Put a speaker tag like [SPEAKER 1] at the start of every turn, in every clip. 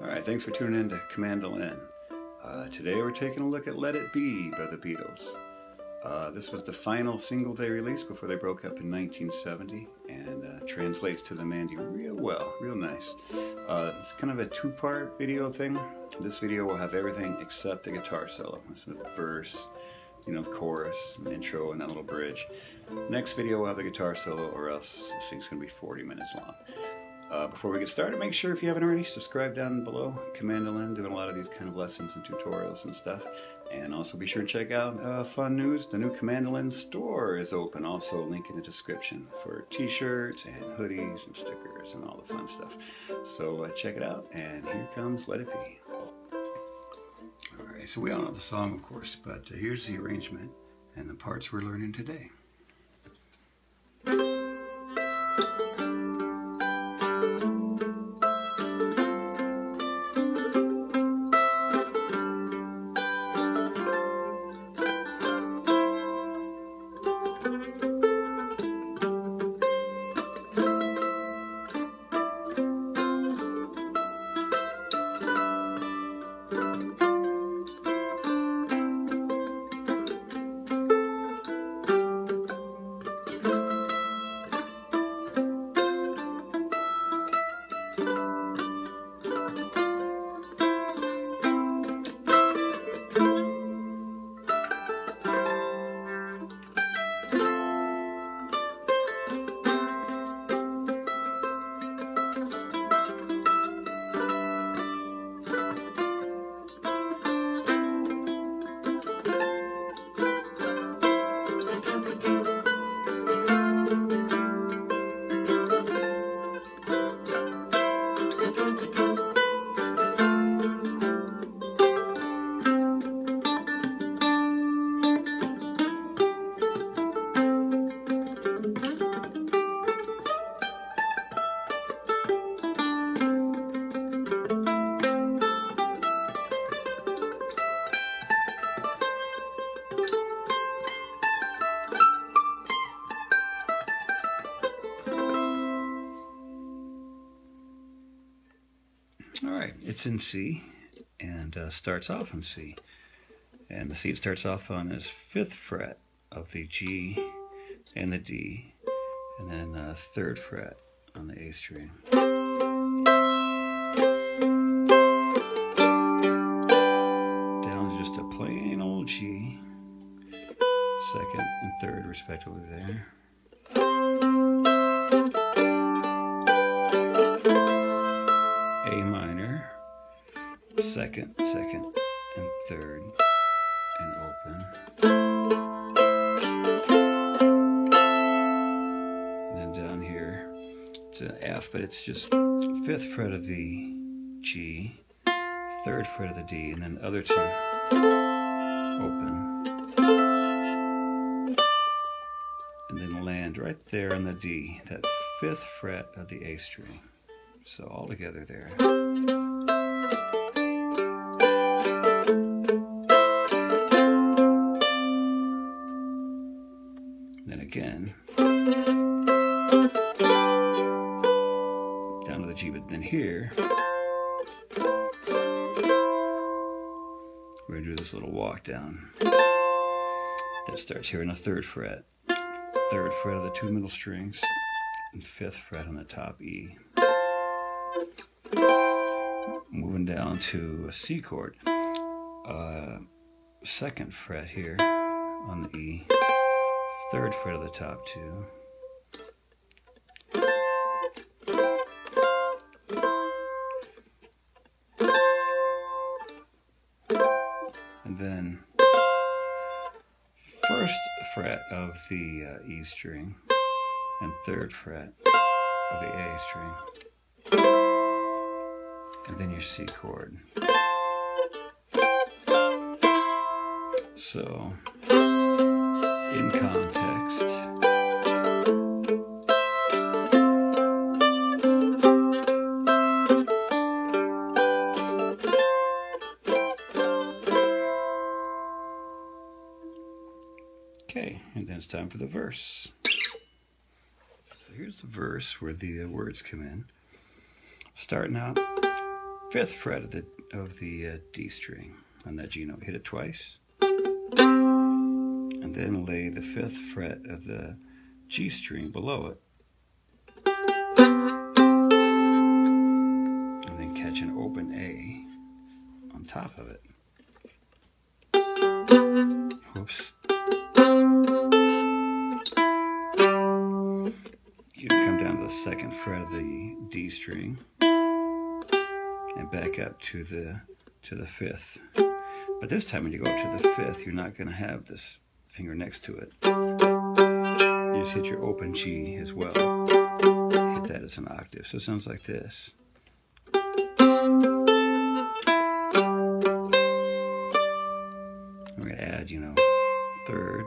[SPEAKER 1] Alright, thanks for tuning in to Commandolin. Today we're taking a look at Let It Be by the Beatles. This was the final single they released before they broke up in 1970 and translates to the Mandy real well, real nice. It's kind of a two-part video thing. This video will have everything except the guitar solo. This is the verse, the chorus, an intro, and that little bridge. Next video will have the guitar solo, or else this thing's going to be 40 minutes long. Before we get started, make sure if you haven't already, subscribe down below. Commandolin, doing a lot of these kind of lessons and tutorials and stuff. And also be sure to check out fun news. The new Commandolin store is open. Also, link in the description for t-shirts and hoodies and stickers and all the fun stuff. So check it out, and here comes Let It Be. Alright, so we all know the song, of course, but here's the arrangement and the parts we're learning today. Alright, it's in C, and starts off in C. And the C it starts off on is 5th fret of the G and the D, and then 3rd fret on the A string. Down to just a plain old G, 2nd and 3rd respectively there. A minor, 2nd, and 3rd, and open. And then down here, it's an F, but it's just 5th fret of the G, 3rd fret of the D, and then other two open. And then land right there on the D, that 5th fret of the A string. So all together there. Then again, down to the G, but then here, we're going to do this little walk down. That starts here in the 3rd fret. 3rd fret of the two middle strings, and 5th fret on the top E. Moving down to a C chord, 2nd fret here on the E, 3rd fret of the top two, and then 1st fret of the E string and 3rd fret of the A string. And then your C chord. So, in context, okay, and then it's time for the verse. So here's the verse where the words come in. Starting out, 5th fret of the D string on that G note. Hit it twice, and then lay the 5th fret of the G string below it, and then catch an open A on top of it. Whoops. You come down to the 2nd fret of the D string and back up to the 5th. But this time when you go up to the 5th, you're not going to have this finger next to it. You just hit your open G as well. Hit that as an octave. So it sounds like this. We're going to add, 3rd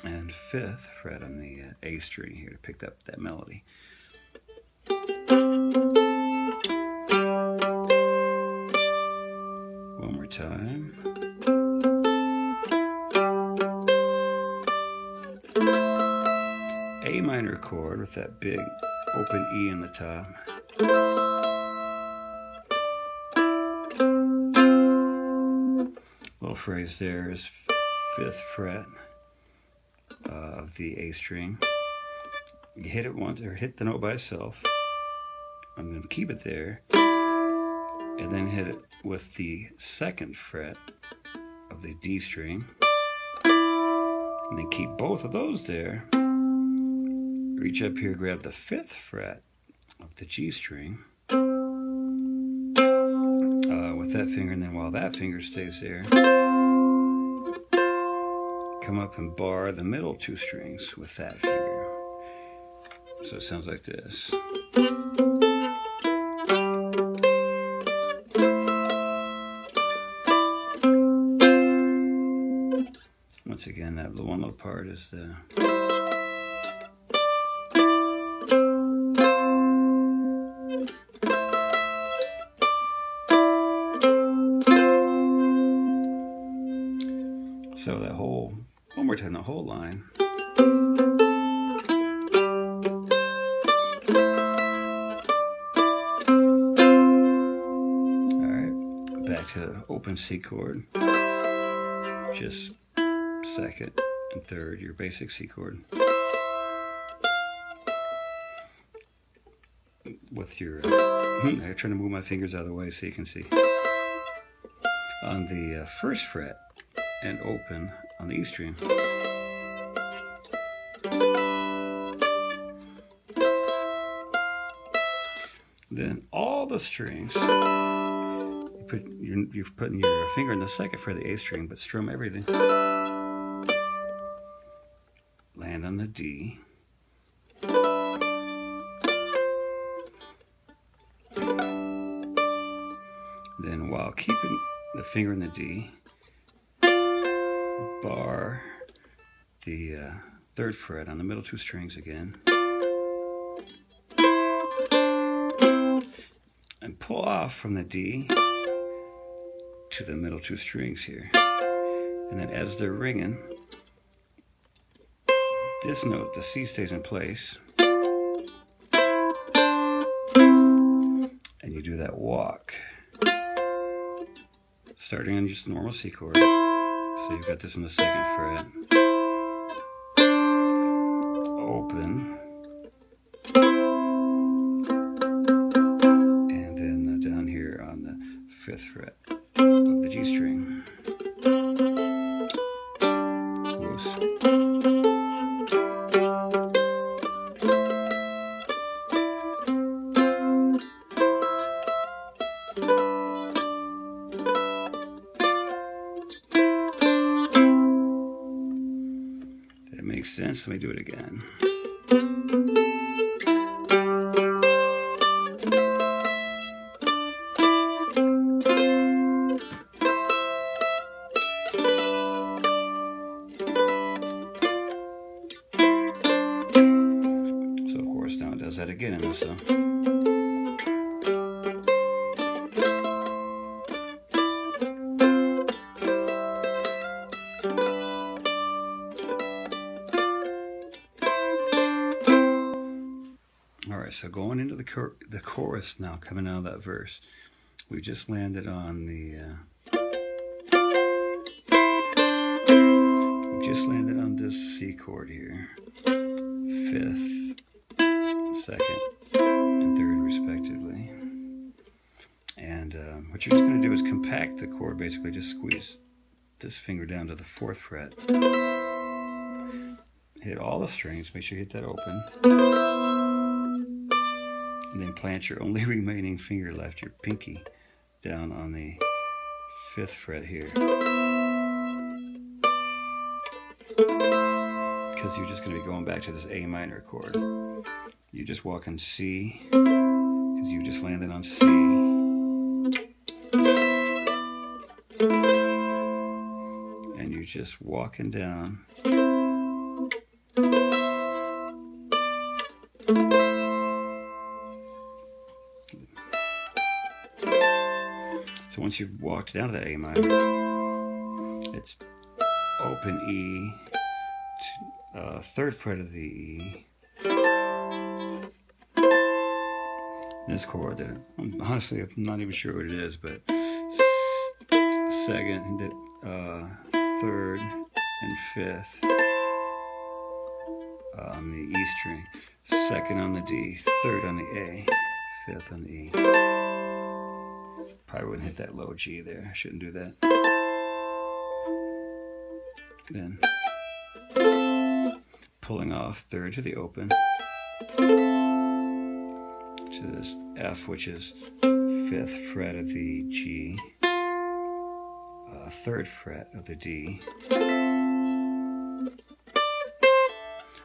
[SPEAKER 1] and 5th fret on the A string here to pick up that melody. One more time. A minor chord with that big open E in the top. Little phrase there is 5th fret of the A string. You hit it once, or hit the note by itself, and then keep it there, and then hit it with the 2nd fret of the D string, and then keep both of those there. Reach up here, grab the 5th fret of the G string with that finger, and then while that finger stays there, come up and bar the middle 2 strings with that finger. So it sounds like this. Once again, the one little part is the so that whole, one more time, the whole line. All right, back to the open C chord. Just 2nd and 3rd, your basic C chord. With your, I'm trying to move my fingers out of the way so you can see. On the 1st fret and open on the E string. Then all the strings, you're putting your finger in the 2nd fret of the A string, but strum everything. Land on the D. Then while keeping the finger in the D, bar the 3rd fret on the middle 2 strings again, and pull off from the D to the middle 2 strings here. And then as they're ringing, this note, the C, stays in place, and you do that walk, starting on just a normal C chord. So you've got this in the 2nd fret, open, and then down here on the 5th fret of the G string. Whoops. That makes sense. Let me do it again. So of course now it does that again in this song. All right, so going into the chorus now, coming out of that verse, we just landed on the this C chord here, 5th, 2nd, and 3rd respectively. And what you're just going to do is compact the chord, basically just squeeze this finger down to the 4th fret. Hit all the strings, make sure you hit that open. And then plant your only remaining finger left, your pinky, down on the 5th fret here. Because you're just going to be going back to this A minor chord. You just walk on C, because you just landed on C. And you're just walking down. So once you've walked down to the A minor, it's open E, 3rd fret of the E. This chord that honestly I'm not even sure what it is, but 2nd, 3rd, and 5th on the E string, 2nd on the D, 3rd on the A, 5th on the E. Probably wouldn't hit that low G there. I shouldn't do that. Then pulling off 3rd to the open to this F, which is 5th fret of the G, 3rd fret of the D.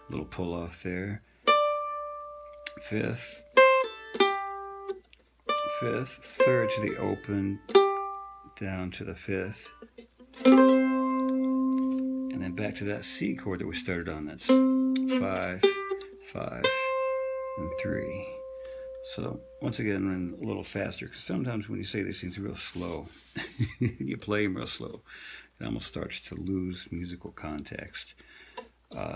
[SPEAKER 1] Little pull off there. 5th, 3rd to the open, down to the 5th, and then back to that C chord that we started on. That's 5, 5, and 3. So once again, run a little faster, because sometimes when you say these things real slow, you play them real slow, it almost starts to lose musical context.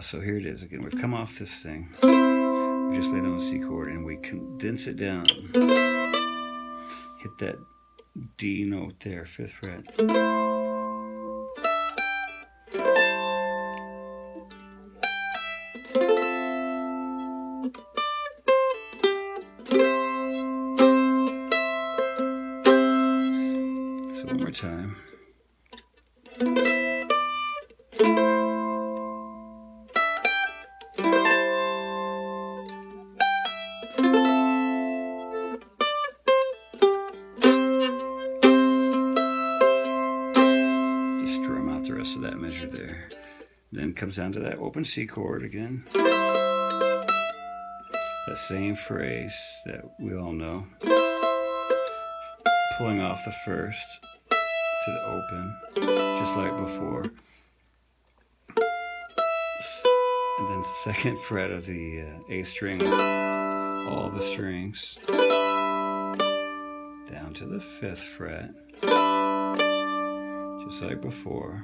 [SPEAKER 1] So here it is again. We've come off this thing. We just laid on the C chord, and we condense it down. Hit that D note there, 5th fret. So one more time. Of that measure there. Then comes down to that open C chord again. That same phrase that we all know. Pulling off the 1st to the open, just like before. And then 2nd fret of the A string, all the strings, down to the 5th fret, just like before.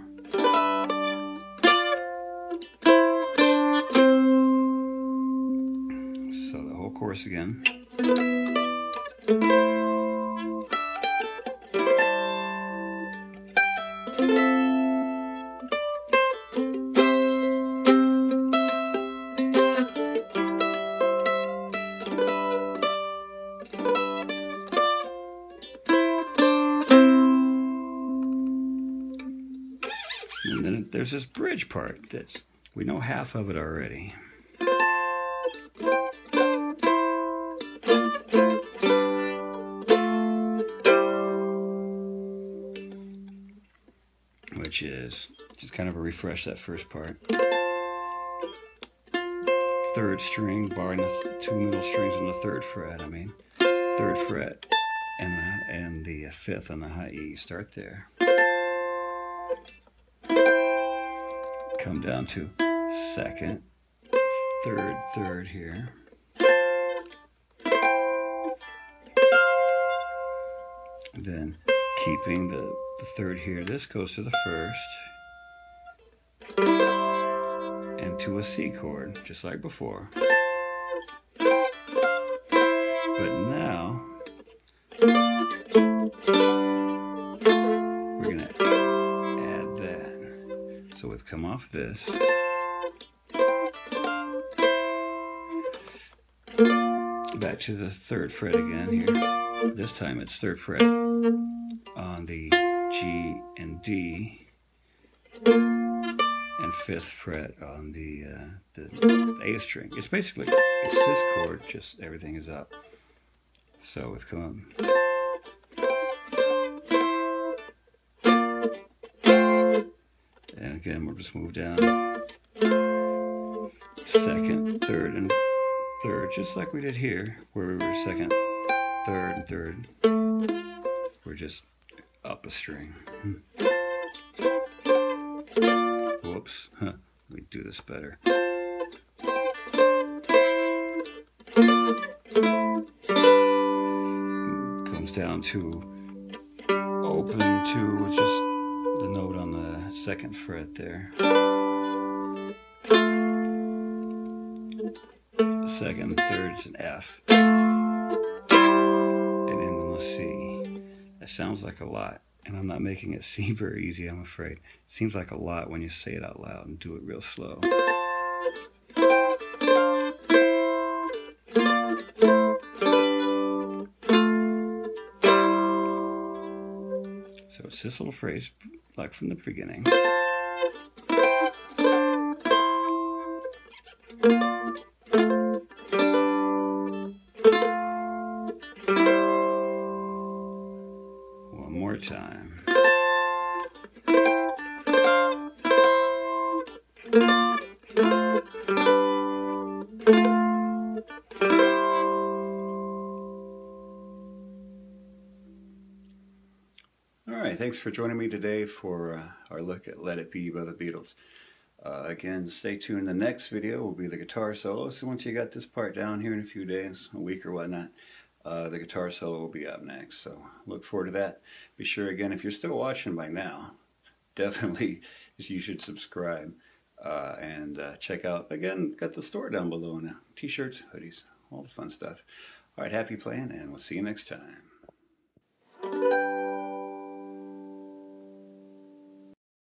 [SPEAKER 1] So the whole chorus again. And then there's this bridge part that's, we know half of it already. Which is just kind of a refresh, that first part. 3rd string, barring the 2 middle strings on the 3rd fret, 3rd fret and the 5th on the high E. Start there. Come down to 2nd, 3rd, 3rd here. Then keeping the 3rd here, this goes to the 1st and to a C chord, just like before. But now come off this. Back to the 3rd fret again here. This time it's 3rd fret on the G and D, and 5th fret on the A string. It's basically, it's this chord, just everything is up. So we've come and again we'll just move down 2nd, 3rd, and 3rd, just like we did here, where we were 2nd, 3rd, and 3rd. We're just up a string. Whoops, we do this better. Comes down to open 2, which is the note on the 2nd fret there. 2nd, 3rd is an F, and then on the C. That sounds like a lot, and I'm not making it seem very easy, I'm afraid. It seems like a lot when you say it out loud and do it real slow. So it's this little phrase, like from the beginning. One more time. Alright, thanks for joining me today for our look at Let It Be by the Beatles. Again, stay tuned. The next video will be the guitar solo. So once you got this part down here in a few days, a week or whatnot, the guitar solo will be up next. So look forward to that. Be sure, again, if you're still watching by now, definitely you should subscribe and check out, again, got the store down below now. T-shirts, hoodies, all the fun stuff. Alright, happy playing, and we'll see you next time.